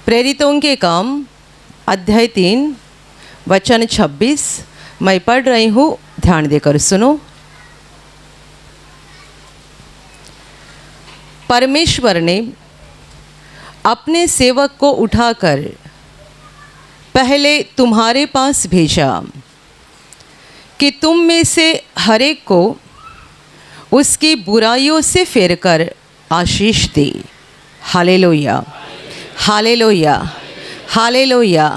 प्रेरितों के काम अध्याय 3 वचन 26 मैं पढ़ रही हूँ, ध्यान देकर सुनो। परमेश्वर ने अपने सेवक को उठाकर पहले तुम्हारे पास भेजा कि तुम में से हर एक को उसकी बुराइयों से फेरकर आशीष दे। Hallelujah, hallelujah, hallelujah,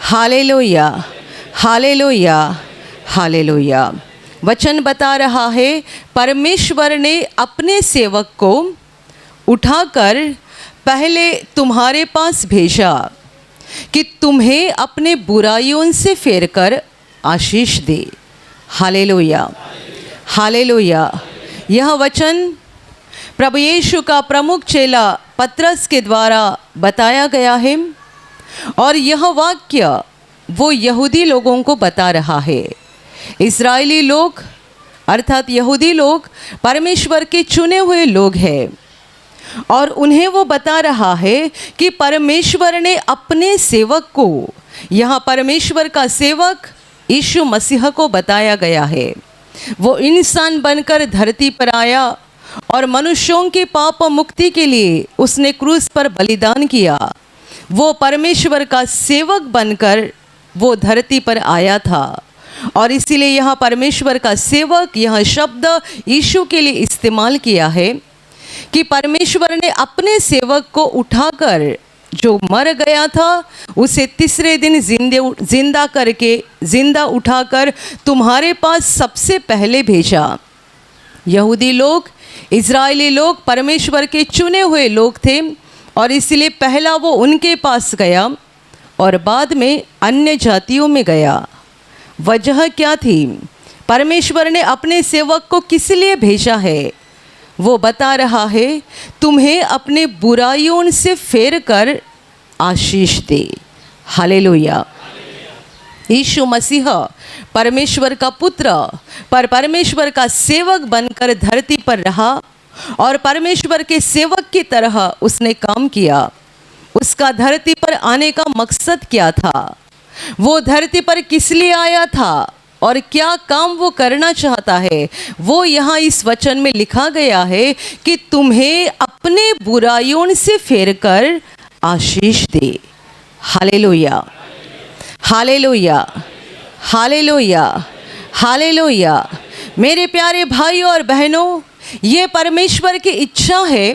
hallelujah, hallelujah, hallelujah. वचन बता रहा है परमेश्वर ने अपने सेवक को उठाकर पहले तुम्हारे पास भेजा कि तुम्हें अपने बुराइयों से फेरकर आशीष दे। Hallelujah, hallelujah. यह वचन प्रभु यीशु का प्रमुख चेला पतरस के द्वारा बताया गया है और यह वाक्य वो यहूदी लोगों को बता रहा है। इस्राएली लोग अर्थात यहूदी लोग परमेश्वर के चुने हुए लोग हैं और उन्हें वो बता रहा है कि परमेश्वर ने अपने सेवक को, यहाँ परमेश्वर का सेवक यीशु मसीह को बताया गया है। वो इंसान बनकर धरती पर आया और मनुष्यों के पाप मुक्ति के लिए उसने क्रूस पर बलिदान किया। वो परमेश्वर का सेवक बनकर वो धरती पर आया था और इसीलिए यहाँ परमेश्वर का सेवक यह शब्द यीशु के लिए इस्तेमाल किया है कि परमेश्वर ने अपने सेवक को उठाकर, जो मर गया था उसे तीसरे दिन जिंदा उठाकर तुम्हारे पास सबसे पहले भेजा। यहूदी लोग, इज़राइली लोग परमेश्वर के चुने हुए लोग थे और इसलिए पहला वो उनके पास गया और बाद में अन्य जातियों में गया। वजह क्या थी? परमेश्वर ने अपने सेवक को किस लिए भेजा है? वो बता रहा है तुम्हें अपने बुराइयों से फेर कर आशीष दे। हालेलुया। यीशु मसीह परमेश्वर का पुत्र पर परमेश्वर का सेवक बनकर धरती पर रहा और परमेश्वर के सेवक की तरह उसने काम किया। उसका धरती पर आने का मकसद क्या था? वो धरती पर किस लिए आया था और क्या काम वो करना चाहता है? वो यहाँ इस वचन में लिखा गया है कि तुम्हें अपने बुराइयों से फेर कर आशीष दे। Hallelujah, hallelujah, hallelujah, hallelujah. मेरे प्यारे भाइयों और बहनों, ये परमेश्वर की इच्छा है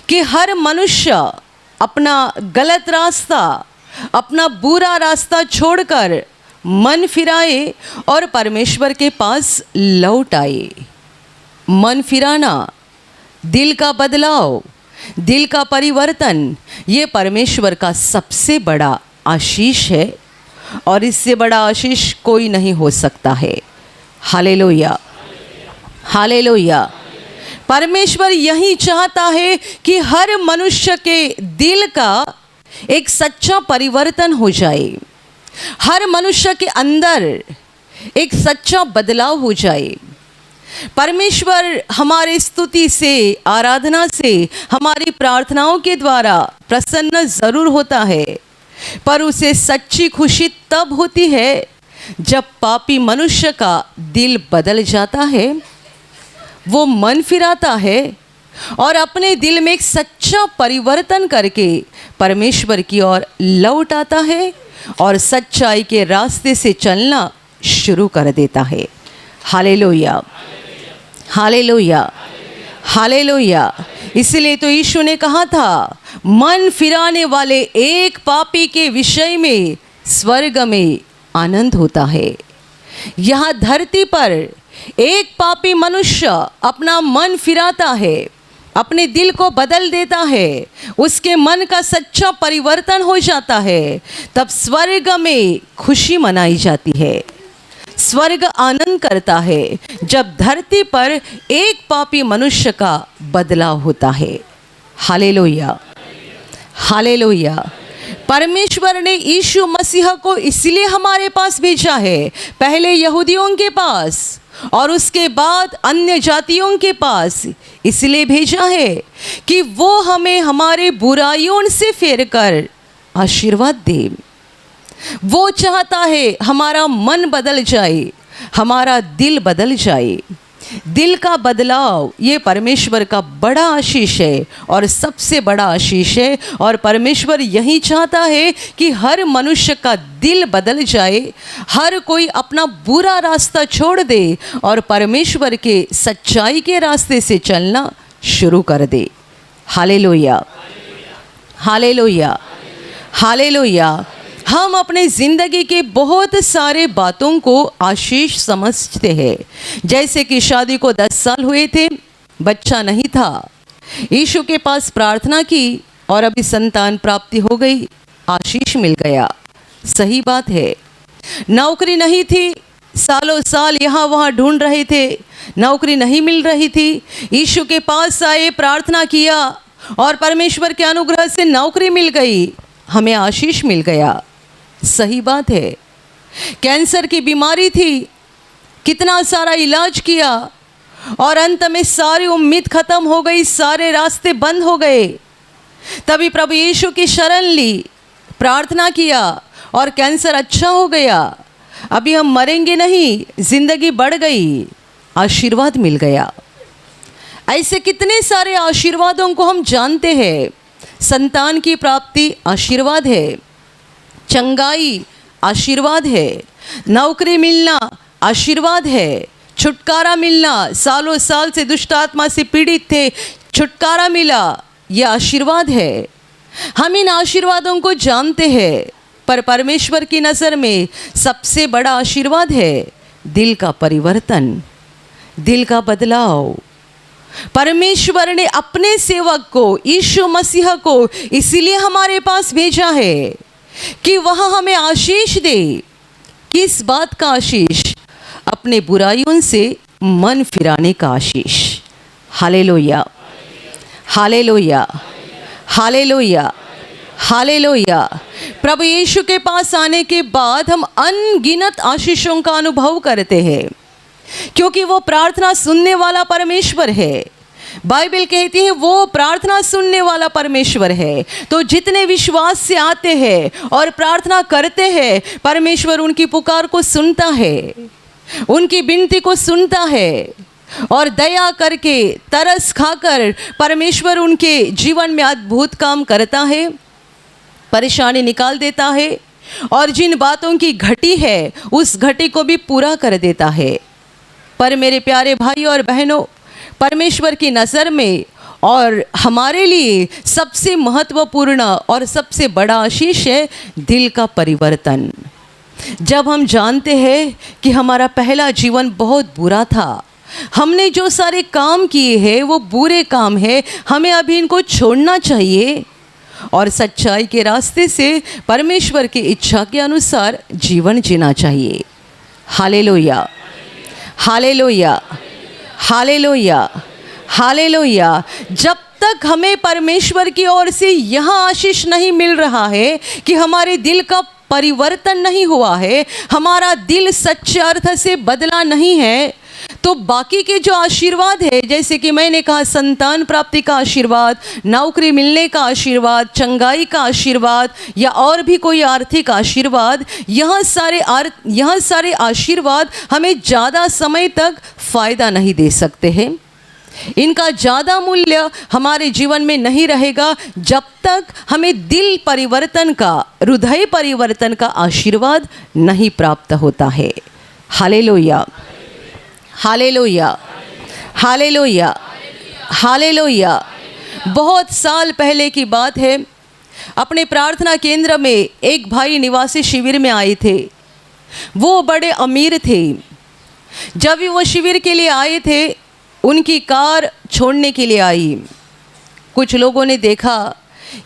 कि हर मनुष्य अपना गलत रास्ता, अपना बुरा रास्ता छोड़कर मन फिराए और परमेश्वर के पास लौट आए। मन फिराना, दिल का बदलाव, दिल का परिवर्तन, ये परमेश्वर का सबसे बड़ा आशीष है और इससे बड़ा आशीष कोई नहीं हो सकता है। Hallelujah, hallelujah. परमेश्वर यही चाहता है कि हर मनुष्य के दिल का एक सच्चा परिवर्तन हो जाए, हर मनुष्य के अंदर एक सच्चा बदलाव हो जाए। परमेश्वर हमारी स्तुति से, आराधना से, हमारी प्रार्थनाओं के द्वारा प्रसन्न ज़रूर होता है, पर उसे सच्ची खुशी तब होती है जब पापी मनुष्य का दिल बदल जाता है, वो मन फिराता है और अपने दिल में एक सच्चा परिवर्तन करके परमेश्वर की ओर लौट आता है और सच्चाई के रास्ते से चलना शुरू कर देता है। Hallelujah, hallelujah, hallelujah. इसलिए तो यीशु ने कहा था मन फिराने वाले एक पापी के विषय में स्वर्ग में आनंद होता है। यहाँ धरती पर एक पापी मनुष्य अपना मन फिराता है, अपने दिल को बदल देता है, उसके मन का सच्चा परिवर्तन हो जाता है, तब स्वर्ग में खुशी मनाई जाती है। स्वर्ग आनंद करता है जब धरती पर एक पापी मनुष्य का बदलाव होता है। Hallelujah, hallelujah. परमेश्वर ने यीशु मसीह को इसलिए हमारे पास भेजा है, पहले यहूदियों के पास और उसके बाद अन्य जातियों के पास इसलिए भेजा है कि वो हमें हमारे बुराइयों से फेर कर आशीर्वाद दे। वो चाहता है हमारा मन बदल जाए, हमारा दिल बदल जाए। दिल का बदलाव ये परमेश्वर का बड़ा आशीष है और सबसे बड़ा आशीष है। और परमेश्वर यही चाहता है कि हर मनुष्य का दिल बदल जाए, हर कोई अपना बुरा रास्ता छोड़ दे और परमेश्वर के सच्चाई के रास्ते से चलना शुरू कर दे। Hallelujah, hallelujah, hallelujah. हम अपने ज़िंदगी के बहुत सारे बातों को आशीष समझते हैं। जैसे कि शादी को 10 साल हुए थे, बच्चा नहीं था, यीशु के पास प्रार्थना की और अभी संतान प्राप्ति हो गई, आशीष मिल गया। सही बात है। नौकरी नहीं थी, सालों साल यहाँ वहाँ ढूंढ रहे थे, नौकरी नहीं मिल रही थी, यीशु के पास आए, प्रार्थना किया और परमेश्वर के अनुग्रह से नौकरी मिल गई, हमें आशीष मिल गया। सही बात है। कैंसर की बीमारी थी, कितना सारा इलाज किया और अंत में सारी उम्मीद खत्म हो गई, सारे रास्ते बंद हो गए। तभी प्रभु यीशु की शरण ली, प्रार्थना किया और कैंसर अच्छा हो गया। अभी हम मरेंगे नहीं, जिंदगी बढ़ गई, आशीर्वाद मिल गया। ऐसे कितने सारे आशीर्वादों को हम जानते हैं। संतान की प्राप्ति आशीर्वाद है, चंगाई आशीर्वाद है, नौकरी मिलना आशीर्वाद है, छुटकारा मिलना, सालों साल से दुष्ट आत्मा से पीड़ित थे, छुटकारा मिला, यह आशीर्वाद है। हम इन आशीर्वादों को जानते हैं, पर परमेश्वर की नज़र में सबसे बड़ा आशीर्वाद है दिल का परिवर्तन, दिल का बदलाव। परमेश्वर ने अपने सेवक को, यीशु मसीह को इसीलिए हमारे पास भेजा है कि वह हमें आशीष दे। किस बात का आशीष? अपने बुराइयों से मन फिराने का आशीष। Hallelujah, hallelujah, hallelujah, hallelujah. प्रभु यीशु के पास आने के बाद हम अनगिनत आशीषों का अनुभव करते हैं, क्योंकि वो प्रार्थना सुनने वाला परमेश्वर है। बाइबल कहती है वो प्रार्थना सुनने वाला परमेश्वर है। तो जितने विश्वास से आते हैं और प्रार्थना करते हैं, परमेश्वर उनकी पुकार को सुनता है, उनकी विनती को सुनता है और दया करके, तरस खाकर परमेश्वर उनके जीवन में अद्भुत काम करता है, परेशानी निकाल देता है और जिन बातों की घटी है उस घटी को भी पूरा कर देता है। पर मेरे प्यारे भाई और बहनों, परमेश्वर की नज़र में और हमारे लिए सबसे महत्वपूर्ण और सबसे बड़ा आशीष है दिल का परिवर्तन। जब हम जानते हैं कि हमारा पहला जीवन बहुत बुरा था, हमने जो सारे काम किए हैं वो बुरे काम हैं, हमें अभी इनको छोड़ना चाहिए और सच्चाई के रास्ते से परमेश्वर की इच्छा के अनुसार जीवन जीना चाहिए। Hallelujah, hallelujah, hallelujah, hallelujah. जब तक हमें परमेश्वर की ओर से यह आशीष नहीं मिल रहा है कि हमारे दिल का परिवर्तन नहीं हुआ है, हमारा दिल सच्चे अर्थ से बदला नहीं है, तो बाकी के जो आशीर्वाद है, जैसे कि मैंने कहा संतान प्राप्ति का आशीर्वाद, नौकरी मिलने का आशीर्वाद, चंगाई का आशीर्वाद या और भी कोई आर्थिक आशीर्वाद, यह सारे आशीर्वाद हमें ज़्यादा समय तक फ़ायदा नहीं दे सकते हैं। इनका ज़्यादा मूल्य हमारे जीवन में नहीं रहेगा जब तक हमें दिल परिवर्तन का, हृदय परिवर्तन का आशीर्वाद नहीं प्राप्त होता है। Hallelujah, hallelujah, hallelujah, hallelujah. बहुत साल पहले की बात है, अपने प्रार्थना केंद्र में एक भाई निवासी शिविर में आए थे। वो बड़े अमीर थे। जब भी वो शिविर के लिए आए थे, उनकी कार छोड़ने के लिए आई। कुछ लोगों ने देखा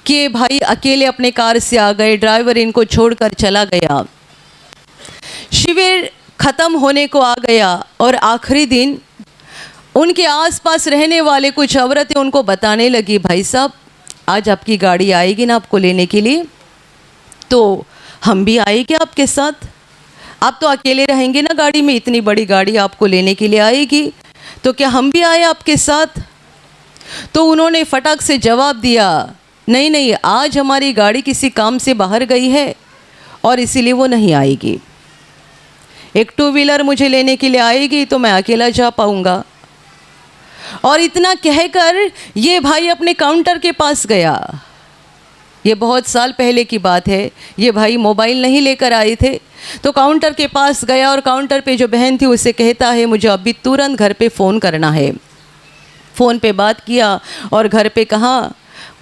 कि ये भाई अकेले अपने कार से आ गए, ड्राइवर इनको छोड़कर चला गया। शिविर ख़त्म होने को आ गया और आखिरी दिन उनके आसपास रहने वाले कुछ औरतें उनको बताने लगी, भाई साहब आज आपकी गाड़ी आएगी ना आपको लेने के लिए, तो हम भी आएंगे आपके साथ। आप तो अकेले रहेंगे ना गाड़ी में, इतनी बड़ी गाड़ी आपको लेने के लिए आएगी, तो क्या हम भी आए आपके साथ? तो उन्होंने फटाक से जवाब दिया, नहीं नहीं, आज हमारी गाड़ी किसी काम से बाहर गई है और इसीलिए वो नहीं आएगी। एक टू व्हीलर मुझे लेने के लिए आएगी तो मैं अकेला जा पाऊँगा। और इतना कहकर ये भाई अपने काउंटर के पास गया। ये बहुत साल पहले की बात है, ये भाई मोबाइल नहीं लेकर आए थे। तो काउंटर के पास गया और काउंटर पे जो बहन थी उसे कहता है मुझे अभी तुरंत घर पे फ़ोन करना है। फ़ोन पे बात किया और घर पे कहा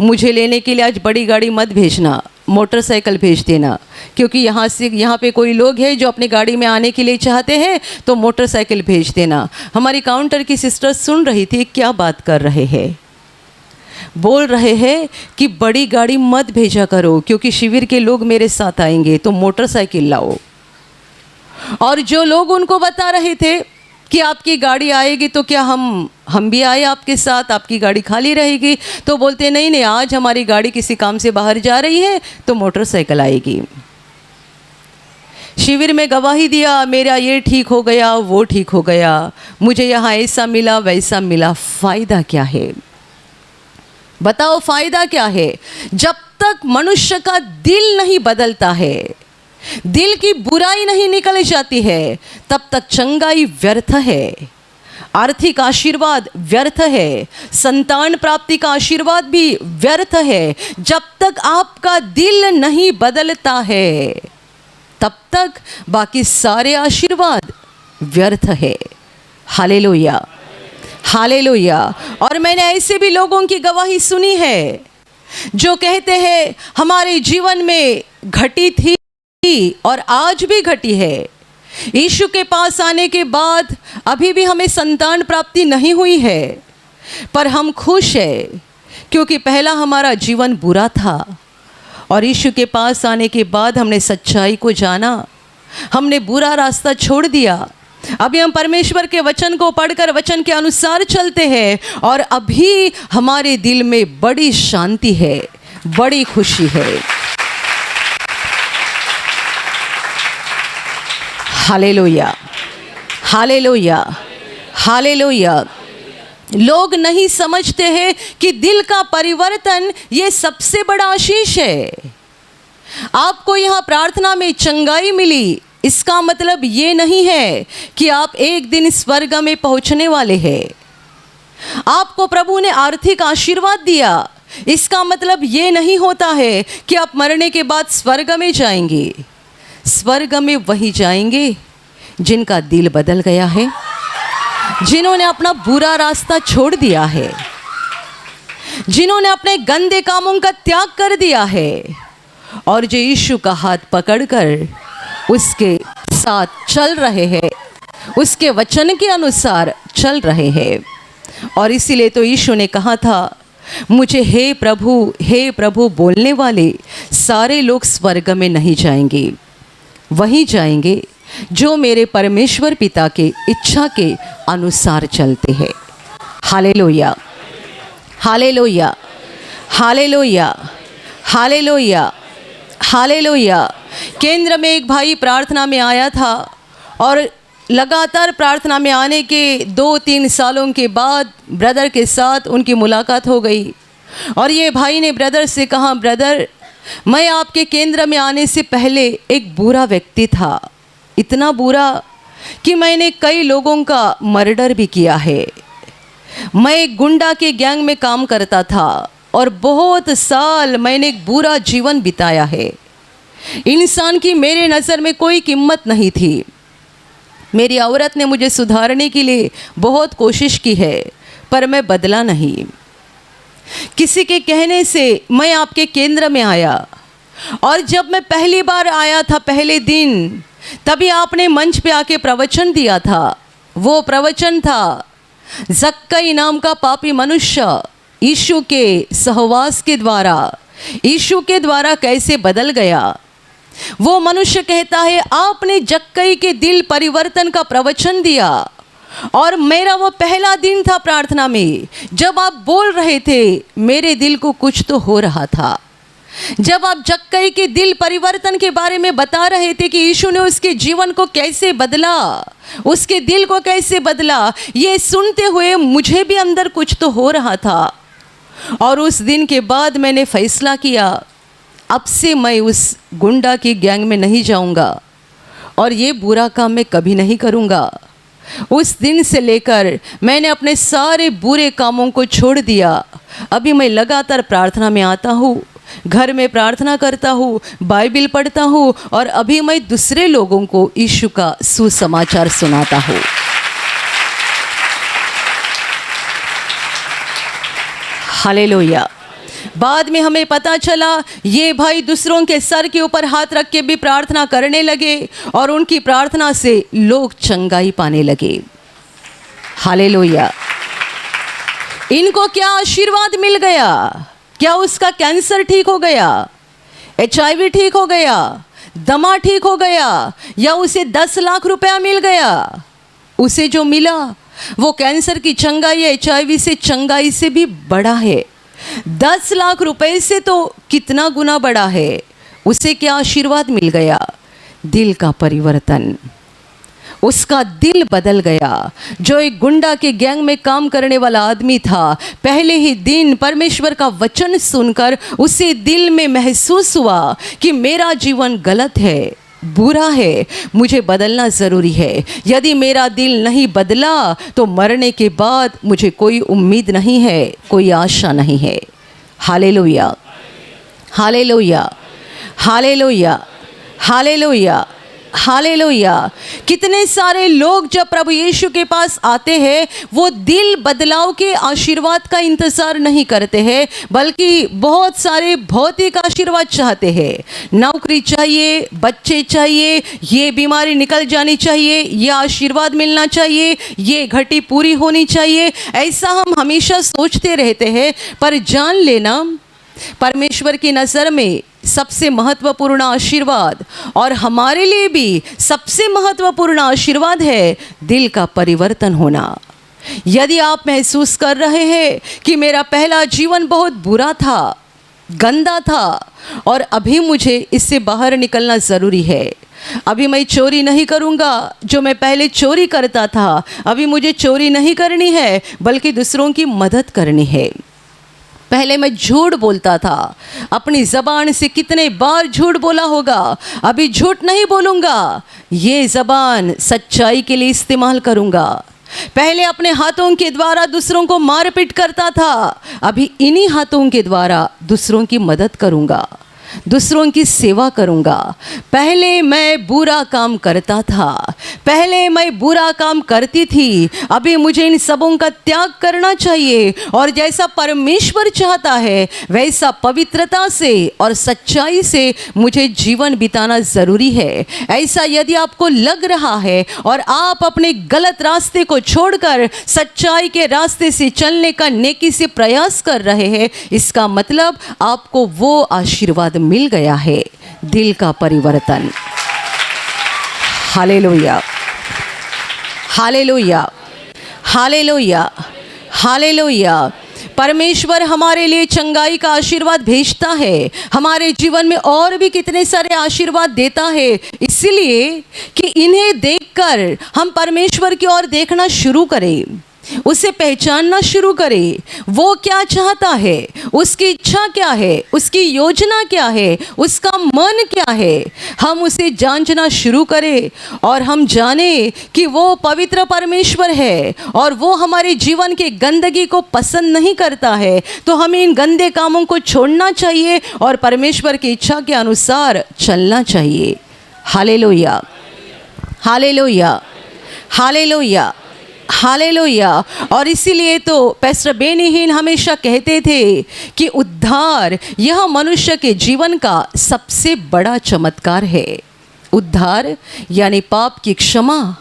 मुझे लेने के लिए आज बड़ी गाड़ी मत भेजना, मोटरसाइकिल भेज देना, क्योंकि यहाँ पे कोई लोग हैं जो अपनी गाड़ी में आने के लिए चाहते हैं, तो मोटरसाइकिल भेज देना। हमारी काउंटर की सिस्टर सुन रही थी क्या बात कर रहे हैं। बोल रहे हैं कि बड़ी गाड़ी मत भेजा करो क्योंकि शिविर के लोग मेरे साथ आएंगे, तो मोटरसाइकिल लाओ। और जो लोग उनको बता रहे थे कि आपकी गाड़ी आएगी तो क्या हम भी आए आपके साथ, आपकी गाड़ी खाली रहेगी, तो बोलते नहीं नहीं, आज हमारी गाड़ी किसी काम से बाहर जा रही है तो मोटरसाइकिल आएगी। शिविर में गवाही दिया, मेरा ये ठीक हो गया, वो ठीक हो गया, मुझे यहाँ ऐसा मिला वैसा मिला। फ़ायदा क्या है? बताओ फ़ायदा क्या है? जब तक मनुष्य का दिल नहीं बदलता है, दिल की बुराई नहीं निकल जाती है, तब तक चंगाई व्यर्थ है, आर्थिक आशीर्वाद व्यर्थ है, संतान प्राप्ति का आशीर्वाद भी व्यर्थ है। जब तक आपका दिल नहीं बदलता है तब तक बाकी सारे आशीर्वाद व्यर्थ है। Hallelujah, hallelujah. और मैंने ऐसे भी लोगों की गवाही सुनी है जो कहते हैं हमारे जीवन में घटी थी और आज भी घटी है। यीशु के पास आने के बाद अभी भी हमें संतान प्राप्ति नहीं हुई है, पर हम खुश हैं क्योंकि पहला हमारा जीवन बुरा था और यीशु के पास आने के बाद हमने सच्चाई को जाना, हमने बुरा रास्ता छोड़ दिया। अभी हम परमेश्वर के वचन को पढ़कर वचन के अनुसार चलते हैं और अभी हमारे दिल में बड़ी शांति है, बड़ी खुशी है। Hallelujah, hallelujah, hallelujah. लोग नहीं समझते हैं कि दिल का परिवर्तन ये सबसे बड़ा आशीष है। आपको यहाँ प्रार्थना में चंगाई मिली, इसका मतलब ये नहीं है कि आप एक दिन स्वर्ग में पहुँचने वाले हैं। आपको प्रभु ने आर्थिक आशीर्वाद दिया, इसका मतलब ये नहीं होता है कि आप मरने के बाद स्वर्ग में जाएंगे। स्वर्ग में वही जाएंगे जिनका दिल बदल गया है, जिन्होंने अपना बुरा रास्ता छोड़ दिया है, जिन्होंने अपने गंदे कामों का त्याग कर दिया है और जो यीशु का हाथ पकड़कर उसके साथ चल रहे हैं, उसके वचन के अनुसार चल रहे हैं। और इसीलिए तो यीशु ने कहा था मुझे हे प्रभु बोलने वाले सारे लोग स्वर्ग में नहीं जाएंगे, वही जाएंगे जो मेरे परमेश्वर पिता के इच्छा के अनुसार चलते हैं। Hallelujah, hallelujah, hallelujah, hallelujah, hallelujah. केंद्र में एक भाई प्रार्थना में आया था और लगातार प्रार्थना में आने के 2-3 सालों के बाद ब्रदर के साथ उनकी मुलाकात हो गई और ये भाई ने ब्रदर से कहा, ब्रदर मैं आपके केंद्र में आने से पहले एक बुरा व्यक्ति था, इतना बुरा कि मैंने कई लोगों का मर्डर भी किया है। मैं एक गुंडा के गैंग में काम करता था और बहुत साल मैंने एक बुरा जीवन बिताया है। इंसान की मेरे नज़र में कोई कीमत नहीं थी। मेरी औरत ने मुझे सुधारने के लिए बहुत कोशिश की है पर मैं बदला नहीं। किसी के कहने से मैं आपके केंद्र में आया और जब मैं पहली बार आया था पहले दिन, तभी आपने मंच पे आके प्रवचन दिया था। वो प्रवचन था जक्कई नाम का पापी मनुष्य यीशु के सहवास के द्वारा, यीशु के द्वारा कैसे बदल गया। वो मनुष्य कहता है आपने जक्कई के दिल परिवर्तन का प्रवचन दिया और मेरा वो पहला दिन था प्रार्थना में। जब आप बोल रहे थे मेरे दिल को कुछ तो हो रहा था। जब आप जक्कई के दिल परिवर्तन के बारे में बता रहे थे कि यीशु ने उसके जीवन को कैसे बदला, उसके दिल को कैसे बदला, ये सुनते हुए मुझे भी अंदर कुछ तो हो रहा था। और उस दिन के बाद मैंने फैसला किया, अब से मैं उस गुंडा की गैंग में नहीं जाऊंगा और ये बुरा काम मैं कभी नहीं करूंगा। उस दिन से लेकर मैंने अपने सारे बुरे कामों को छोड़ दिया। अभी मैं लगातार प्रार्थना में आता हूँ, घर में प्रार्थना करता हूँ, बाइबल पढ़ता हूँ और अभी मैं दूसरे लोगों को यीशु का सुसमाचार सुनाता हूँ। हालेलुया। बाद में हमें पता चला ये भाई दूसरों के सर के ऊपर हाथ रख के भी प्रार्थना करने लगे और उनकी प्रार्थना से लोग चंगाई पाने लगे। हालेलुया। इनको क्या आशीर्वाद मिल गया? क्या उसका कैंसर ठीक हो गया, HIV ठीक हो गया, दमा ठीक हो गया, या उसे 10 लाख रुपया मिल गया? उसे जो मिला वो कैंसर की चंगाई HIV से चंगाई से भी बड़ा है। 10 लाख रुपए से तो कितना गुना बड़ा है। उसे क्या आशीर्वाद मिल गया? दिल का परिवर्तन। उसका दिल बदल गया। जो एक गुंडा के गैंग में काम करने वाला आदमी था, पहले ही दिन परमेश्वर का वचन सुनकर उसे दिल में महसूस हुआ कि मेरा जीवन गलत है, बुरा है, मुझे बदलना ज़रूरी है। यदि मेरा दिल नहीं बदला तो मरने के बाद मुझे कोई उम्मीद नहीं है, कोई आशा नहीं है। Hallelujah, hallelujah, hallelujah, hallelujah, hallelujah. कितने सारे लोग जब प्रभु यीशु के पास आते हैं वो दिल बदलाव के आशीर्वाद का इंतज़ार नहीं करते हैं, बल्कि बहुत सारे भौतिक आशीर्वाद चाहते हैं। नौकरी चाहिए, बच्चे चाहिए, ये बीमारी निकल जानी चाहिए, ये आशीर्वाद मिलना चाहिए, ये घटी पूरी होनी चाहिए। ऐसा हम हमेशा सोचते रहते हैं। पर जान लेना, परमेश्वर की नज़र में सबसे महत्वपूर्ण आशीर्वाद और हमारे लिए भी सबसे महत्वपूर्ण आशीर्वाद है दिल का परिवर्तन होना। यदि आप महसूस कर रहे हैं कि मेरा पहला जीवन बहुत बुरा था, गंदा था और अभी मुझे इससे बाहर निकलना ज़रूरी है, अभी मैं चोरी नहीं करूँगा जो मैं पहले चोरी करता था, अभी मुझे चोरी नहीं करनी है बल्कि दूसरों की मदद करनी है। पहले मैं झूठ बोलता था, अपनी ज़बान से कितने बार झूठ बोला होगा, अभी झूठ नहीं बोलूँगा, ये ज़बान सच्चाई के लिए इस्तेमाल करूँगा। पहले अपने हाथों के द्वारा दूसरों को मारपीट करता था, अभी इन्हीं हाथों के द्वारा दूसरों की मदद करूँगा, दूसरों की सेवा करूँगा। पहले मैं बुरा काम करता था, पहले मैं बुरा काम करती थी, अभी मुझे इन सबों का त्याग करना चाहिए और जैसा परमेश्वर चाहता है वैसा पवित्रता से और सच्चाई से मुझे जीवन बिताना ज़रूरी है। ऐसा यदि आपको लग रहा है और आप अपने गलत रास्ते को छोड़कर सच्चाई के रास्ते से चलने का नेकी से प्रयास कर रहे हैं, इसका मतलब आपको वो आशीर्वाद मिल गया है, दिल का परिवर्तन। Hallelujah, hallelujah, hallelujah, hallelujah. परमेश्वर हमारे लिए चंगाई का आशीर्वाद भेजता है, हमारे जीवन में और भी कितने सारे आशीर्वाद देता है, इसलिए कि इन्हें देखकर हम परमेश्वर की ओर देखना शुरू करें, उसे पहचानना शुरू करें। वो क्या चाहता है, उसकी इच्छा क्या है, उसकी योजना क्या है, उसका मन क्या है, हम उसे जांचना शुरू करें और हम जाने कि वो पवित्र परमेश्वर है और वो हमारे जीवन के गंदगी को पसंद नहीं करता है। तो हमें इन गंदे कामों को छोड़ना चाहिए और परमेश्वर की इच्छा के अनुसार चलना चाहिए। Hallelujah, hallelujah, hallelujah, hallelujah. और इसीलिए तो पास्टर बेनी हिन हमेशा कहते थे कि उद्धार यह मनुष्य के जीवन का सबसे बड़ा चमत्कार है। उद्धार यानी पाप की क्षमा,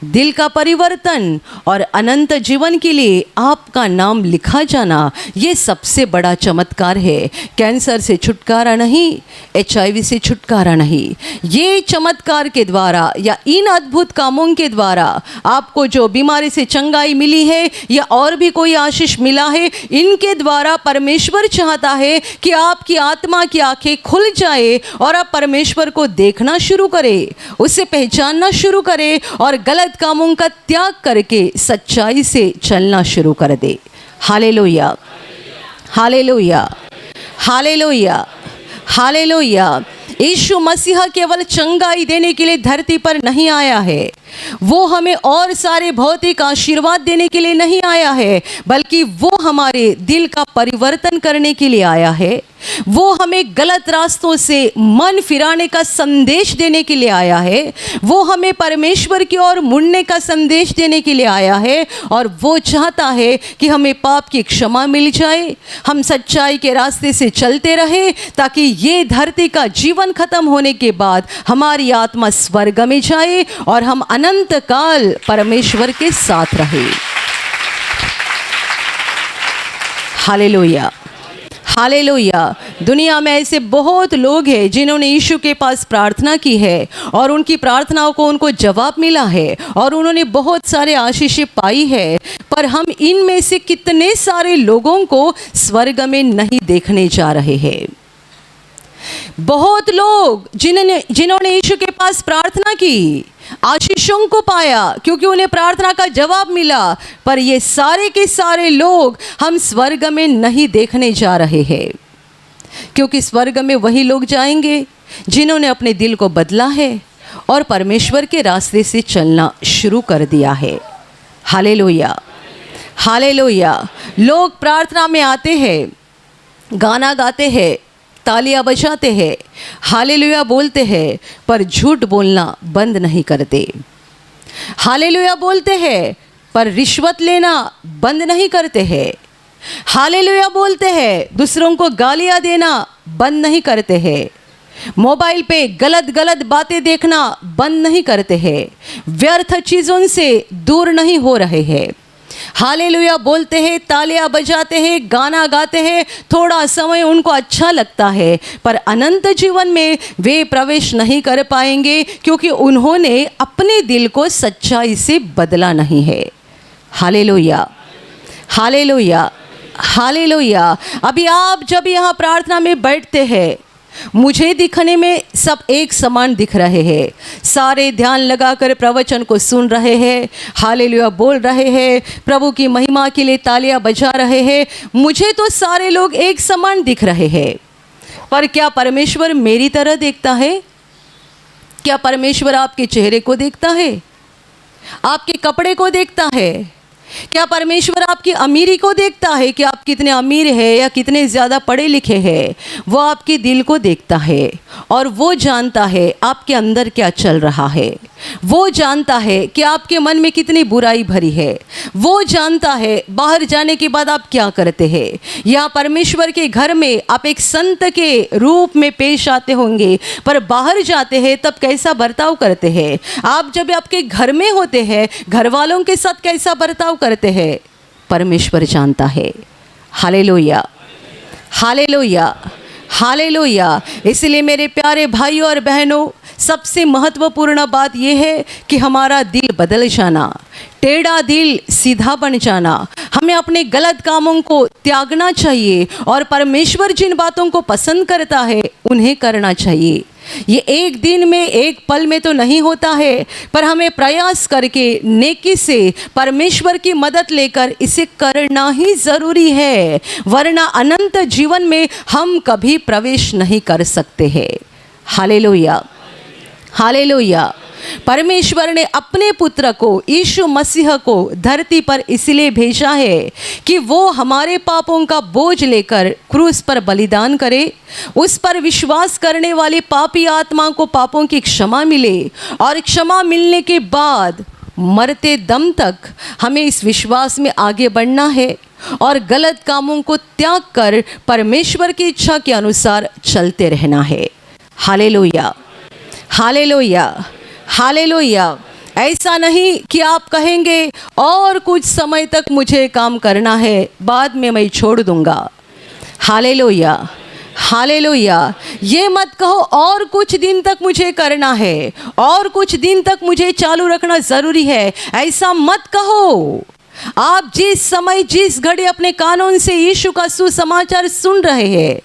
दिल का परिवर्तन और अनंत जीवन के लिए आपका नाम लिखा जाना, ये सबसे बड़ा चमत्कार है। कैंसर से छुटकारा नहीं, HIV से छुटकारा नहीं। ये चमत्कार के द्वारा या इन अद्भुत कामों के द्वारा आपको जो बीमारी से चंगाई मिली है या और भी कोई आशीष मिला है, इनके द्वारा परमेश्वर चाहता है कि आपकी आत्मा की आंखें खुल जाए और आप परमेश्वर को देखना शुरू करें, उसे पहचानना शुरू करें और गलत कामों का त्याग करके सच्चाई से चलना शुरू कर दे। Hallelujah, hallelujah, hallelujah, hallelujah. Yeshu Masih केवल चंगाई देने के लिए धरती पर नहीं आया है, वो हमें और सारे भौतिक आशीर्वाद देने के लिए नहीं आया है, बल्कि वो हमारे दिल का परिवर्तन करने के लिए आया है। वो हमें गलत रास्तों से मन फिराने का संदेश देने के लिए आया है। वो हमें परमेश्वर की ओर मुड़ने का संदेश देने के लिए आया है, और वो चाहता है कि हमें पाप की क्षमा मिल जाए, हम सच्चाई के रास्ते से चलते रहे, ताकि ये धरती का जीवन खत्म होने के बाद हमारी आत्मा स्वर्ग में जाए और हम अनंत काल परमेश्वर के साथ रहे। Hallelujah, hallelujah. दुनिया में ऐसे बहुत लोग हैं जिन्होंने यीशु के पास प्रार्थना की है, और उनकी प्रार्थनाओं को उनको जवाब मिला है, और उन्होंने बहुत सारे आशीषें पाई है। पर हम इनमें से कितने सारे लोगों को स्वर्ग में नहीं देखने जा रहे हैं। बहुत लोग जिन्होंने यीशु के पास प्रार्थना की, आशीषों को पाया क्योंकि उन्हें प्रार्थना का जवाब मिला, पर ये सारे के सारे लोग हम स्वर्ग में नहीं देखने जा रहे हैं, क्योंकि स्वर्ग में वही लोग जाएंगे जिन्होंने अपने दिल को बदला है और परमेश्वर के रास्ते से चलना शुरू कर दिया है। Hallelujah, hallelujah. लोग प्रार्थना में आते हैं, गाना गाते हैं, तालियां बजाते हैं, हालेलुया बोलते हैं, पर झूठ बोलना बंद नहीं करते। हालेलुया बोलते हैं, पर रिश्वत लेना बंद नहीं करते हैं। हालेलुया बोलते हैं, दूसरों को गालियां देना बंद नहीं करते हैं। मोबाइल पे गलत गलत बातें देखना बंद नहीं करते हैं। व्यर्थ चीज़ों से दूर नहीं हो रहे हैं। हालेलुया बोलते हैं, तालियां बजाते हैं, गाना गाते हैं, थोड़ा समय उनको अच्छा लगता है, पर अनंत जीवन में वे प्रवेश नहीं कर पाएंगे, क्योंकि उन्होंने अपने दिल को सच्चाई से बदला नहीं है। Hallelujah, hallelujah, hallelujah. अभी आप जब यहाँ प्रार्थना में बैठते हैं, मुझे दिखने में सब एक समान दिख रहे हैं। सारे ध्यान लगाकर प्रवचन को सुन रहे हैं, हालेलुया बोल रहे हैं, प्रभु की महिमा के लिए तालियां बजा रहे हैं। मुझे तो सारे लोग एक समान दिख रहे हैं, पर क्या परमेश्वर मेरी तरह देखता है? क्या परमेश्वर आपके चेहरे को देखता है? आपके कपड़े को देखता है? क्या परमेश्वर आपकी अमीरी को देखता है कि आप कितने अमीर हैं या कितने ज़्यादा पढ़े लिखे हैं? वो आपके दिल को देखता है, और वो जानता है आपके अंदर क्या चल रहा है। वो जानता है कि आपके मन में कितनी बुराई भरी है। वो जानता है बाहर जाने के बाद आप क्या करते हैं। यहाँ परमेश्वर के घर में आप एक संत के रूप में पेश आते होंगे, पर बाहर जाते हैं तब कैसा बर्ताव करते हैं। आप जब आपके घर में होते हैं, घर वालों के साथ कैसा बर्ताव करते हैं, परमेश्वर जानता है। Hallelujah, hallelujah, hallelujah. इसलिए मेरे प्यारे भाइयों और बहनों, सबसे महत्वपूर्ण बात यह है कि हमारा दिल बदल जाना, टेढ़ा दिल सीधा बन जाना। हमें अपने गलत कामों को त्यागना चाहिए, और परमेश्वर जिन बातों को पसंद करता है उन्हें करना चाहिए। ये एक दिन में, एक पल में तो नहीं होता है, पर हमें प्रयास करके नेकी से परमेश्वर की मदद लेकर इसे करना ही ज़रूरी है, वरना अनंत जीवन में हम कभी प्रवेश नहीं कर सकते हैं। Hallelujah, hallelujah. परमेश्वर ने अपने पुत्र को, यीशु मसीह को धरती पर इसलिए भेजा है कि वो हमारे पापों का बोझ लेकर क्रूस पर बलिदान करे, उस पर विश्वास करने वाली पापी आत्मा को पापों की क्षमा मिले, और क्षमा मिलने के बाद मरते दम तक हमें इस विश्वास में आगे बढ़ना है और गलत कामों को त्याग कर परमेश्वर की इच्छा के अनुसार चलते रहना है। Hallelujah, hallelujah, hallelujah. ऐसा नहीं कि आप कहेंगे और कुछ समय तक मुझे काम करना है, बाद में मैं छोड़ दूंगा। Hallelujah, hallelujah. ये मत कहो और कुछ दिन तक मुझे करना है, और कुछ दिन तक मुझे चालू रखना ज़रूरी है। ऐसा मत कहो। आप जिस समय, जिस घड़ी अपने कानून से यीशु का सुसमाचार सुन रहे हैं,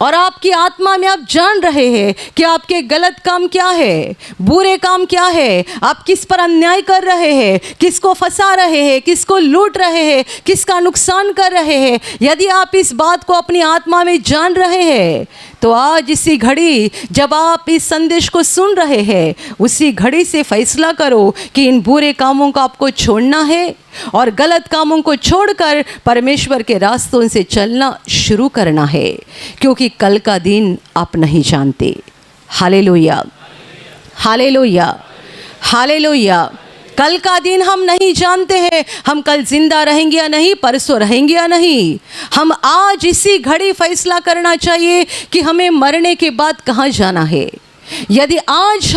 और आपकी आत्मा में आप जान रहे हैं कि आपके गलत काम क्या है, बुरे काम क्या है, आप किस पर अन्याय कर रहे हैं, किसको फंसा रहे हैं, किसको लूट रहे हैं, किसका नुकसान कर रहे हैं। यदि आप इस बात को अपनी आत्मा में जान रहे हैं तो आज इसी घड़ी जब आप इस संदेश को सुन रहे हैं, उसी घड़ी से फैसला करो कि इन बुरे कामों को आपको छोड़ना है और गलत कामों को छोड़कर परमेश्वर के रास्तों से चलना शुरू करना है, क्योंकि कल का दिन आप नहीं जानते। Hallelujah, hallelujah, hallelujah. कल का दिन हम नहीं जानते हैं, हम कल जिंदा रहेंगे या नहीं, परसों रहेंगे या नहीं। हम आज इसी घड़ी फैसला करना चाहिए कि हमें मरने के बाद कहाँ जाना है। यदि आज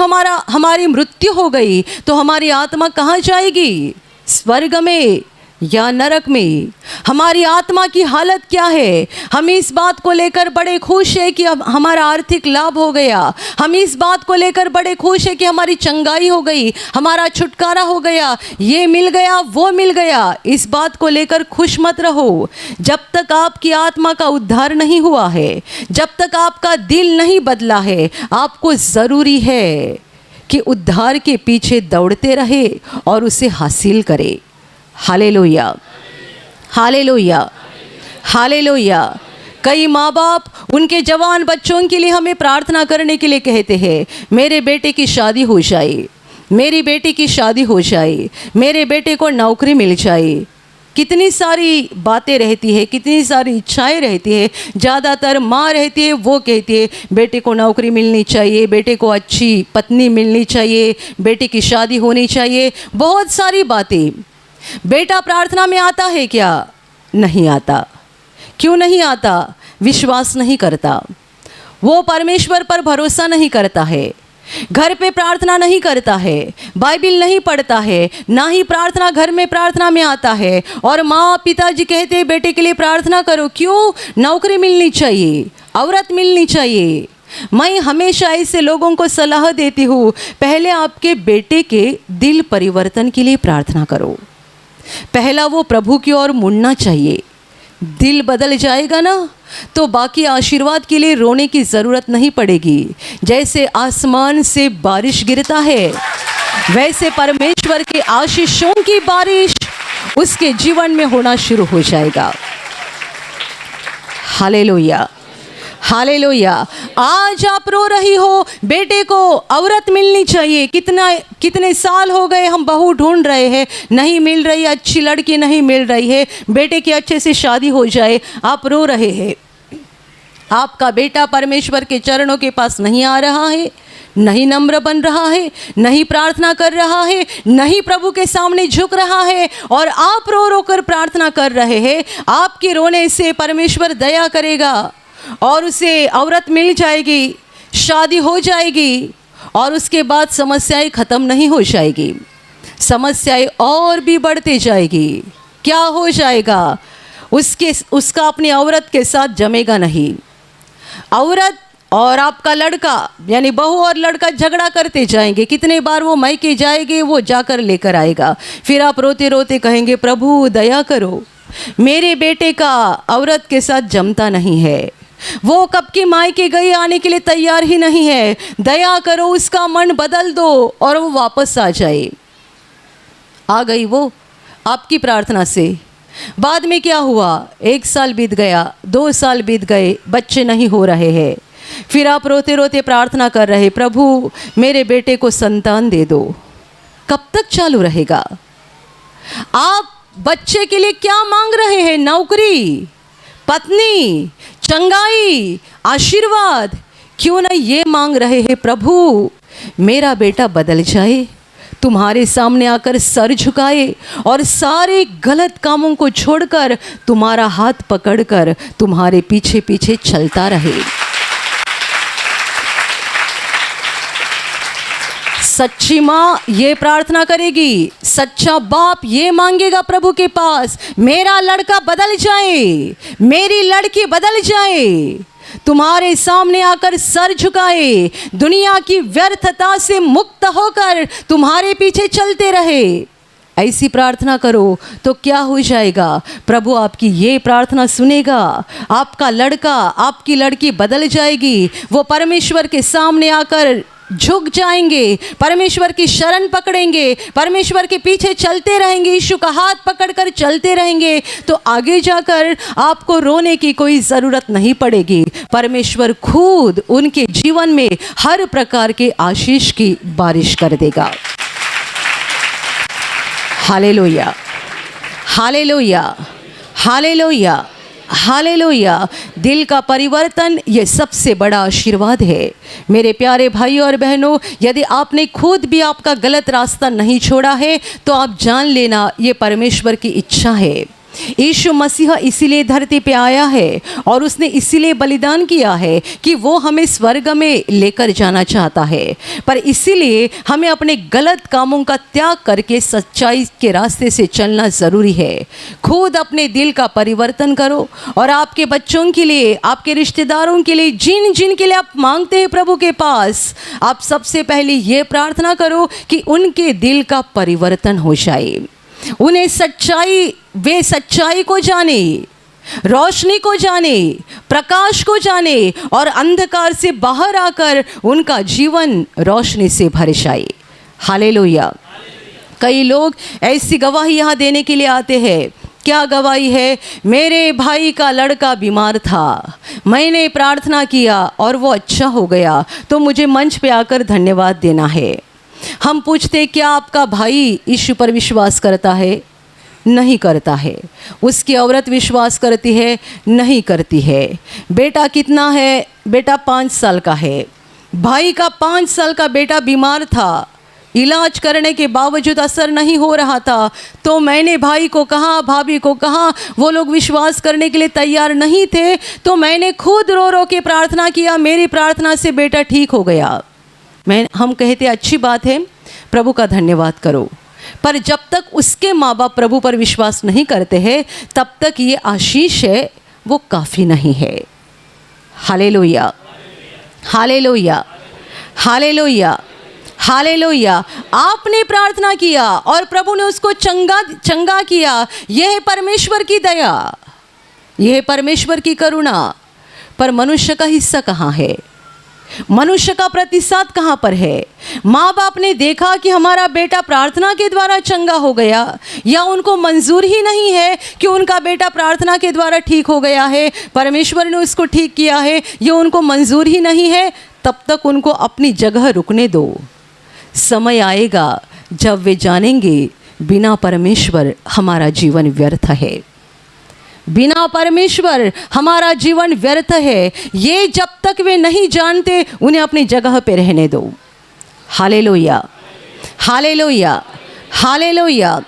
हमारी मृत्यु हो गई तो हमारी आत्मा कहाँ जाएगी, स्वर्ग में या नरक में। हमारी आत्मा की हालत क्या है। हम इस बात को लेकर बड़े खुश हैं कि अब हमारा आर्थिक लाभ हो गया, हम इस बात को लेकर बड़े खुश हैं कि हमारी चंगाई हो गई, हमारा छुटकारा हो गया, ये मिल गया, वो मिल गया। इस बात को लेकर खुश मत रहो। जब तक आपकी आत्मा का उद्धार नहीं हुआ है, जब तक आपका दिल नहीं बदला है, आपको ज़रूरी है कि उद्धार के पीछे दौड़ते रहे और उसे हासिल करे। Hallelujah, hallelujah, hallelujah. कई माँ बाप उनके जवान बच्चों के लिए हमें प्रार्थना करने के लिए कहते हैं, मेरे बेटे की शादी हो जाए, मेरी बेटी की शादी हो जाए, मेरे बेटे को नौकरी मिल जाए। कितनी सारी बातें रहती है, कितनी सारी इच्छाएं रहती है। ज़्यादातर माँ रहती है, वो कहती है बेटे को नौकरी मिलनी चाहिए, बेटे को अच्छी पत्नी मिलनी चाहिए, बेटे की शादी होनी चाहिए, बहुत सारी बातें। बेटा प्रार्थना में आता है क्या? नहीं आता। क्यों नहीं आता? विश्वास नहीं करता, वो परमेश्वर पर भरोसा नहीं करता है, घर पे प्रार्थना नहीं करता है, बाइबिल नहीं पढ़ता है, ना ही प्रार्थना घर में प्रार्थना में आता है। और माँ पिताजी कहते हैं बेटे के लिए प्रार्थना करो। क्यों? नौकरी मिलनी चाहिए, औरत मिलनी चाहिए। मैं हमेशा ऐसे लोगों को सलाह देती हूँ, पहले आपके बेटे के दिल परिवर्तन के लिए प्रार्थना करो। पहला वो प्रभु की ओर मुड़ना चाहिए। दिल बदल जाएगा ना तो बाकी आशीर्वाद के लिए रोने की ज़रूरत नहीं पड़ेगी। जैसे आसमान से बारिश गिरता है, वैसे परमेश्वर के आशीषों की बारिश उसके जीवन में होना शुरू हो जाएगा। Hallelujah, hallelujah. आज आप रो रही हो, बेटे को औरत मिलनी चाहिए, कितने साल हो गए हम बहू ढूंढ रहे हैं, नहीं मिल रही, अच्छी लड़की नहीं मिल रही है, बेटे की अच्छे से शादी हो जाए। आप रो रहे हैं, आपका बेटा परमेश्वर के चरणों के पास नहीं आ रहा है, नहीं नम्र बन रहा है, नहीं प्रार्थना कर रहा है, नहीं प्रभु के सामने झुक रहा है, और आप रो रो कर प्रार्थना कर रहे हैं। आपके रोने से परमेश्वर दया करेगा और उसे औरत मिल जाएगी, शादी हो जाएगी, और उसके बाद समस्याएं ख़त्म नहीं हो जाएगी, समस्याएं और भी बढ़ते जाएगी। क्या हो जाएगा? उसका अपनी औरत के साथ जमेगा नहीं। औरत और आपका लड़का यानी बहू और लड़का झगड़ा करते जाएंगे। कितने बार वो मायके जाएंगे, वो जाकर लेकर आएगा, फिर आप रोते रोते कहेंगे प्रभु दया करो, मेरे बेटे का औरत के साथ जमता नहीं है, वो कब की मायके गई, आने के लिए तैयार ही नहीं है, दया करो, उसका मन बदल दो और वो वापस आ जाए। आ गई वो आपकी प्रार्थना से। बाद में क्या हुआ? 1 साल बीत गया, 2 साल बीत गए, बच्चे नहीं हो रहे हैं। फिर आप रोते रोते प्रार्थना कर रहे, प्रभु मेरे बेटे को संतान दे दो। कब तक चालू रहेगा? आप बच्चे के लिए क्या मांग रहे हैं? नौकरी, पत्नी, चंगाई, आशीर्वाद। क्यों नहीं ये मांग रहे हैं, प्रभु मेरा बेटा बदल जाए, तुम्हारे सामने आकर सर झुकाए और सारे गलत कामों को छोड़कर तुम्हारा हाथ पकड़कर तुम्हारे पीछे पीछे चलता रहे। सच्ची माँ ये प्रार्थना करेगी, सच्चा बाप ये मांगेगा प्रभु के पास, मेरा लड़का बदल जाए, मेरी लड़की बदल जाए, तुम्हारे सामने आकर सर झुकाए, दुनिया की व्यर्थता से मुक्त होकर तुम्हारे पीछे चलते रहे। ऐसी प्रार्थना करो तो क्या हो जाएगा, प्रभु आपकी ये प्रार्थना सुनेगा। आपका लड़का, आपकी लड़की बदल जाएगी। वो परमेश्वर के सामने आकर झुक जाएंगे, परमेश्वर की शरण पकड़ेंगे, परमेश्वर के पीछे चलते रहेंगे, यीशु का हाथ पकड़कर चलते रहेंगे, तो आगे जाकर आपको रोने की कोई ज़रूरत नहीं पड़ेगी। परमेश्वर खुद उनके जीवन में हर प्रकार के आशीष की बारिश कर देगा। Hallelujah, hallelujah, hallelujah, hallelujah. दिल का परिवर्तन ये सबसे बड़ा आशीर्वाद है। मेरे प्यारे भाई और बहनों, यदि आपने खुद भी आपका गलत रास्ता नहीं छोड़ा है तो आप जान लेना ये परमेश्वर की इच्छा है। यीशु मसीह इसीलिए धरती पे आया है और उसने इसीलिए बलिदान किया है कि वो हमें स्वर्ग में लेकर जाना चाहता है। पर इसीलिए हमें अपने गलत कामों का त्याग करके सच्चाई के रास्ते से चलना ज़रूरी है। खुद अपने दिल का परिवर्तन करो और आपके बच्चों के लिए, आपके रिश्तेदारों के लिए, जिन जिन के लिए आप मांगते हैं प्रभु के पास, आप सबसे पहले ये प्रार्थना करो कि उनके दिल का परिवर्तन हो जाए। उन्हें वे सच्चाई को जाने, रोशनी को जाने, प्रकाश को जाने और अंधकार से बाहर आकर उनका जीवन रोशनी से भर जाए। हालेलुया। कई लोग ऐसी गवाही यहाँ देने के लिए आते हैं। क्या गवाही है? मेरे भाई का लड़का बीमार था, मैंने प्रार्थना किया और वो अच्छा हो गया, तो मुझे मंच पे आकर धन्यवाद देना है। हम पूछते क्या आपका भाई यीशु पर विश्वास करता है? नहीं करता है। उसकी औरत विश्वास करती है? नहीं करती है। बेटा कितना है? बेटा 5 साल का है। भाई का 5 साल का बेटा बीमार था, इलाज करने के बावजूद असर नहीं हो रहा था, तो मैंने भाई को कहा, भाभी को कहा, वो लोग विश्वास करने के लिए तैयार नहीं थे, तो मैंने खुद रो रो के प्रार्थना किया, मेरी प्रार्थना से बेटा ठीक हो गया। हम कहते अच्छी बात है, प्रभु का धन्यवाद करो। पर जब तक उसके माँ बाप प्रभु पर विश्वास नहीं करते हैं, तब तक ये आशीष है वो काफ़ी नहीं है। Hallelujah, hallelujah, hallelujah, hallelujah. आपने प्रार्थना किया और प्रभु ने उसको चंगा किया, यह है परमेश्वर की दया, यह है परमेश्वर की करुणा। पर मनुष्य का हिस्सा कहाँ है? मनुष्य का प्रतिसाद कहाँ पर है? माँ बाप ने देखा कि हमारा बेटा प्रार्थना के द्वारा चंगा हो गया, या उनको मंजूर ही नहीं है कि उनका बेटा प्रार्थना के द्वारा ठीक हो गया है, परमेश्वर ने उसको ठीक किया है, ये उनको मंजूर ही नहीं है, तब तक उनको अपनी जगह रुकने दो। समय आएगा जब वे जानेंगे बिना परमेश्वर हमारा जीवन व्यर्थ है, बिना परमेश्वर हमारा जीवन व्यर्थ है। ये जब तक वे नहीं जानते, उन्हें अपनी जगह पे रहने दो। Hallelujah, hallelujah, hallelujah.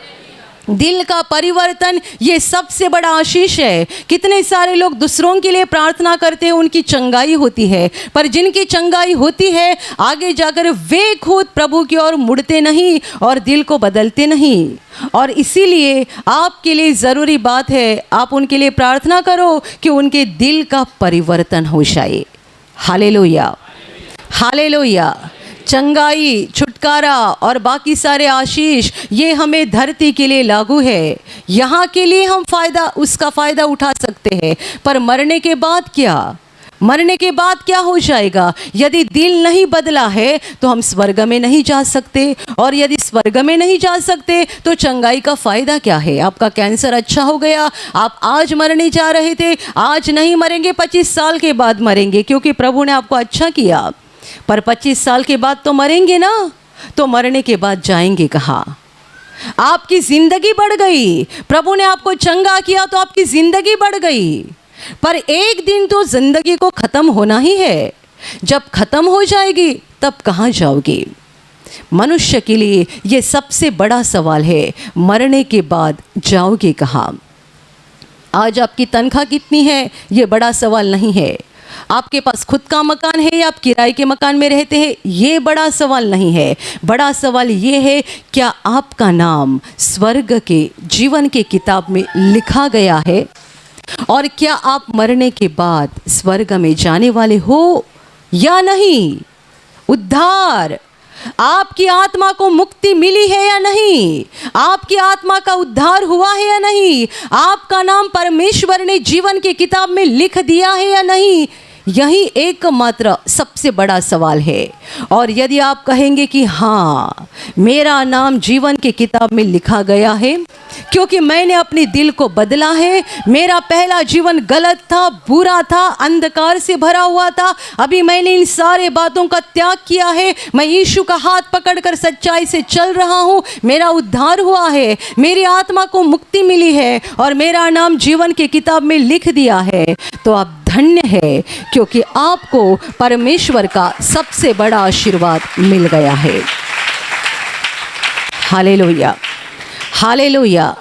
दिल का परिवर्तन ये सबसे बड़ा आशीष है। कितने सारे लोग दूसरों के लिए प्रार्थना करते हैं, उनकी चंगाई होती है, पर जिनकी चंगाई होती है आगे जाकर वे खुद प्रभु की ओर मुड़ते नहीं और दिल को बदलते नहीं। और इसीलिए आपके लिए ज़रूरी बात है, आप उनके लिए प्रार्थना करो कि उनके दिल का परिवर्तन हो जाए। Hallelujah, hallelujah. चंगाई, छुटकारा और बाकी सारे आशीष ये हमें धरती के लिए लागू है, यहाँ के लिए हम उसका फ़ायदा उठा सकते हैं। पर मरने के बाद क्या? मरने के बाद क्या हो जाएगा? यदि दिल नहीं बदला है तो हम स्वर्ग में नहीं जा सकते, और यदि स्वर्ग में नहीं जा सकते तो चंगाई का फ़ायदा क्या है? आपका कैंसर अच्छा हो गया, आप आज मरने जा रहे थे, आज नहीं मरेंगे, 25 साल के बाद मरेंगे, क्योंकि प्रभु ने आपको अच्छा किया। पर 25 साल के बाद तो मरेंगे ना, तो मरने के बाद जाएंगे कहाँ? आपकी ज़िंदगी बढ़ गई, प्रभु ने आपको चंगा किया तो आपकी ज़िंदगी बढ़ गई, पर एक दिन तो ज़िंदगी को ख़त्म होना ही है। जब ख़त्म हो जाएगी तब कहाँ जाओगे? मनुष्य के लिए ये सबसे बड़ा सवाल है, मरने के बाद जाओगे कहाँ? आज आपकी तनख्वाह कितनी है ये बड़ा सवाल नहीं है, आपके पास खुद का मकान है या आप किराए के मकान में रहते हैं ये बड़ा सवाल नहीं है। बड़ा सवाल ये है, क्या आपका नाम स्वर्ग के जीवन के किताब में लिखा गया है? और क्या आप मरने के बाद स्वर्ग में जाने वाले हो या नहीं? उद्धार, आपकी आत्मा को मुक्ति मिली है या नहीं? आपकी आत्मा का उद्धार हुआ है या नहीं? आपका नाम परमेश्वर ने जीवन की किताब में लिख दिया है या नहीं? यही एकमात्र सबसे बड़ा सवाल है। और यदि आप कहेंगे कि हाँ, मेरा नाम जीवन की किताब में लिखा गया है क्योंकि मैंने अपने दिल को बदला है, मेरा पहला जीवन गलत था, बुरा था, अंधकार से भरा हुआ था, अभी मैंने इन सारे बातों का त्याग किया है, मैं यीशु का हाथ पकड़कर सच्चाई से चल रहा हूँ, मेरा उद्धार हुआ है, मेरी आत्मा को मुक्ति मिली है और मेरा नाम जीवन की किताब में लिख दिया है, तो आप धन्य है क्योंकि आपको परमेश्वर का सबसे बड़ा आशीर्वाद मिल गया है। Hallelujah, hallelujah,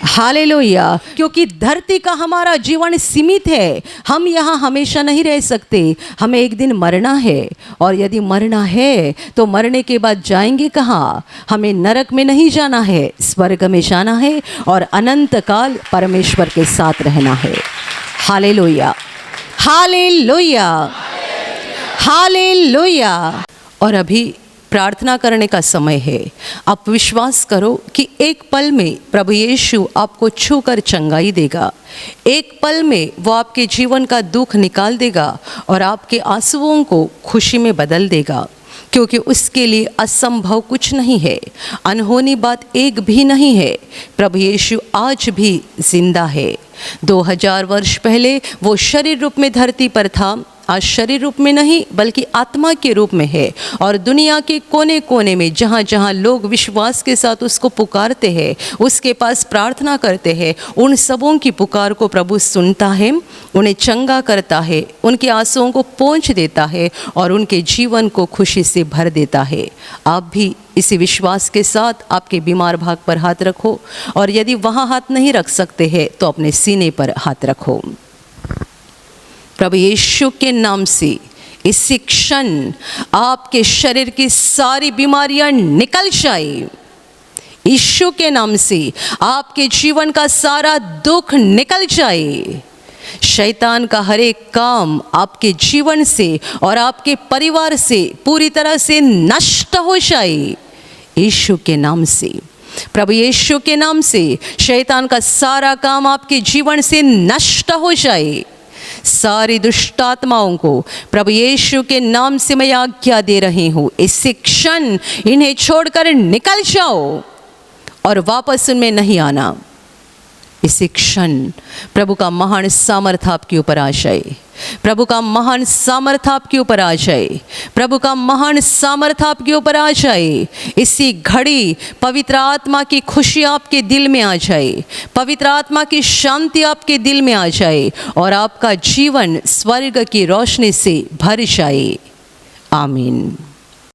hallelujah. क्योंकि धरती का हमारा जीवन सीमित है, हम यहाँ हमेशा नहीं रह सकते, हमें एक दिन मरना है और यदि मरना है तो मरने के बाद जाएंगे कहाँ? हमें नरक में नहीं जाना है, स्वर्ग में जाना है और अनंत काल परमेश्वर के साथ रहना है। Hallelujah, hallelujah, hallelujah. और अभी प्रार्थना करने का समय है। आप विश्वास करो कि एक पल में प्रभु यीशु आपको छूकर चंगाई देगा, एक पल में वो आपके जीवन का दुख निकाल देगा और आपके आंसुओं को खुशी में बदल देगा, क्योंकि उसके लिए असंभव कुछ नहीं है, अनहोनी बात एक भी नहीं है। प्रभु यीशु आज भी जिंदा है। 2000 वर्ष पहले वो शरीर रूप में धरती पर था, आज शरीर रूप में नहीं बल्कि आत्मा के रूप में है और दुनिया के कोने कोने में जहाँ जहाँ लोग विश्वास के साथ उसको पुकारते हैं, उसके पास प्रार्थना करते हैं, उन सबों की पुकार को प्रभु सुनता है, उन्हें चंगा करता है, उनके आंसुओं को पोंछ देता है और उनके जीवन को खुशी से भर देता है। आप भी इसी विश्वास के साथ आपके बीमार भाग पर हाथ रखो और यदि वहाँ हाथ नहीं रख सकते हैं तो अपने सीने पर हाथ रखो। प्रभु यीशु के नाम से इसी क्षण आपके शरीर की सारी बीमारियां निकल जाए। यीशु के नाम से आपके जीवन का सारा दुख निकल जाए। शैतान का हर एक काम आपके जीवन से और आपके परिवार से पूरी तरह से नष्ट हो जाए। यीशु के नाम से, प्रभु यीशु के नाम से शैतान का सारा काम आपके जीवन से नष्ट हो जाए। सारी दुष्ट आत्माओं को प्रभु यीशु के नाम से मैं आज्ञा दे रही हूँ, इसी क्षण इन्हें छोड़कर निकल जाओ और वापस उनमें नहीं आना। इसी क्षण प्रभु का महान सामर्थ आपके ऊपर आ जाए, प्रभु का महान सामर्थ आपके ऊपर आ जाए, प्रभु का महान सामर्थ आपके ऊपर आ जाए। इसी घड़ी पवित्र आत्मा की खुशी आपके दिल में आ जाए, पवित्र आत्मा की शांति आपके दिल में आ जाए और आपका जीवन स्वर्ग की रोशनी से भर जाए। आमीन।